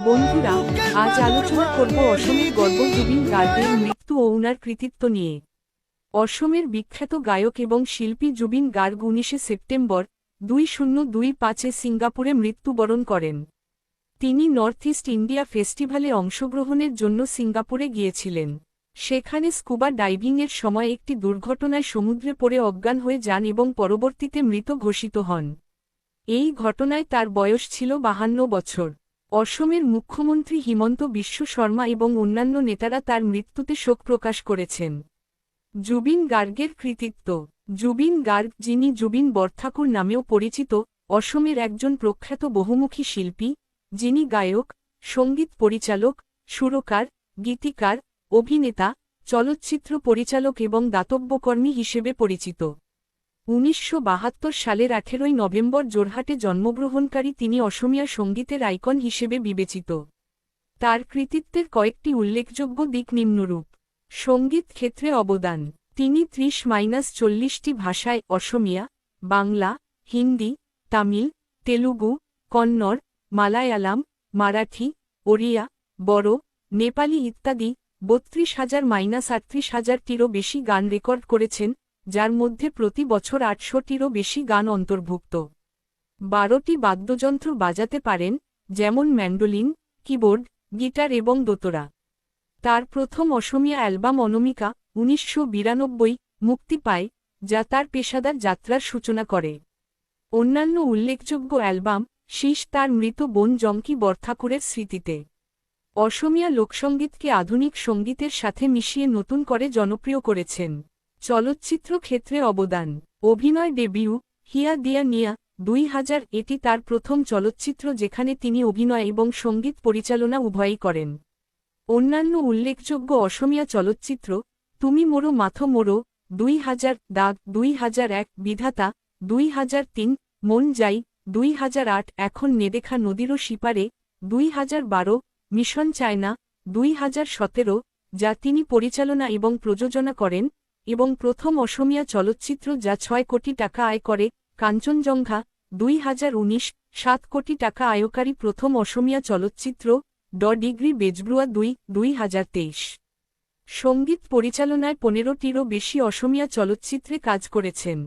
বন্ধুরা, আজ আলোচনা করব অসমের গর্ব জুবিন গার্গের মৃত্যু ও ওনার কৃতিত্ব নিয়ে। অসমের বিখ্যাত গায়ক এবং শিল্পী জুবিন গার্গ 19 সেপ্টেম্বর 2025-এ সিঙ্গাপুরে মৃত্যুবরণ করেন। তিনি নর্থ ইস্ট ইন্ডিয়া ফেস্টিভ্যালে অংশগ্রহণের জন্য সিঙ্গাপুরে গিয়েছিলেন। সেখানে স্কুবা ডাইভিংয়ের সময় একটি দুর্ঘটনায় সমুদ্রে পড়ে অজ্ঞান হয়ে যান এবং পরবর্তীতে মৃত ঘোষিত হন। এই ঘটনায় তার বয়স ছিল 52 বছর। অসমের মুখ্যমন্ত্রী হিমন্ত বিশ্ব শর্মা এবং অন্যান্য নেতারা তার মৃত্যুতে শোক প্রকাশ করেছেন। জুবিন গার্গের কৃতিত্ব। জুবিন গার্গ, যিনি জুবিন বরঠাকুর নামেও পরিচিত, অসমের একজন প্রখ্যাত বহুমুখী শিল্পী, যিনি গায়ক, সঙ্গীত পরিচালক, সুরকার, গীতিকার, অভিনেতা, চলচ্চিত্র পরিচালক এবং দাতব্যকর্মী হিসেবে পরিচিত। 1972 সালের 18 নভেম্বর জোরহাটে জন্মগ্রহণকারী তিনি অসমীয়া সঙ্গীতের আইকন হিসেবে বিবেচিত। তার কৃতিত্বের কয়েকটি উল্লেখযোগ্য দিক নিম্নরূপ। সঙ্গীত ক্ষেত্রে অবদান। তিনি 30-40টি ভাষায় অসমিয়া, বাংলা, হিন্দি, তামিল, তেলুগু, কন্নড়, মালায়ালাম, মারাঠি, ওড়িয়া, বড়ো, নেপালি ইত্যাদি 32,000-38,000টিরও বেশি গান রেকর্ড করেছেন, যার মধ্যে প্রতি বছর 800টিরও বেশি গান অন্তর্ভুক্ত। 12টি বাদ্যযন্ত্র বাজাতে পারেন, যেমন ম্যান্ডোলিন, কিবোর্ড, গিটার এবং দোতরা। তার প্রথম অসমীয়া অ্যালবাম অনামিকা 1992 মুক্তি পায়, যা তার পেশাদার যাত্রার সূচনা করে। অন্যান্য উল্লেখযোগ্য অ্যালবাম শীষ তার মৃত বোন জঙ্কি বরঠাকুরের স্মৃতিতে। অসমীয়া লোকসঙ্গীতকে আধুনিক সঙ্গীতের সাথে মিশিয়ে নতুন করে জনপ্রিয় করেছেন। চলচ্চিত্র ক্ষেত্রে অবদান। অভিনয় ডেবিউ হিয়া দিয়া নিয়া 2000, এটি তার প্রথম চলচ্চিত্র যেখানে তিনি অভিনয় এবং সঙ্গীত পরিচালনা উভয়ই করেন। অন্যান্য উল্লেখযোগ্য অসমীয়া চলচ্চিত্র: তুমি মোরো মাথো মোরো 2000, দাগ 2001, বিধাতা 2003, মন যাই 2008, এখন নেদেখা নদীরও সিপারে 2012, মিশন চায়না 2017, যা তিনি পরিচালনা এবং প্রযোজনা করেন, এবং প্রথম অসমীয়া চলচ্চিত্র যা 6 কোটি টাকা আয় করে, কাঞ্চনজঙ্ঘা 2019, 7 কোটি টাকা আয়কারী প্রথম অসমীয়া চলচ্চিত্র, ডিগ্রি বেজব্রুয়া 2023। সঙ্গীত পরিচালনায় 15টিরও বেশি অসমীয়া চলচ্চিত্রে কাজ করেছেন।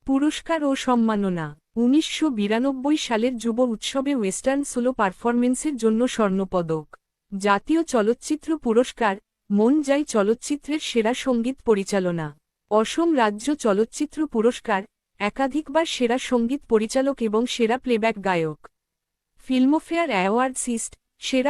পুরস্কার ও সম্মাননা। 1992 সালের যুব উৎসবে ওয়েস্টার্ন সোলো পারফরমেন্সের জন্য স্বর্ণপদক। জাতীয় চলচ্চিত্র পুরস্কার, মন যাই চলচ্চিত্রের সেরা সঙ্গীত পরিচালনা। অসম রাজ্য চলচ্চিত্র পুরস্কার, একাধিকবার সেরা সঙ্গীত পরিচালক এবং সেরা প্লেব্যাক গায়ক। ফিল্মফেয়ার অ্যাওয়ার্ডস ইস্ট, সেরা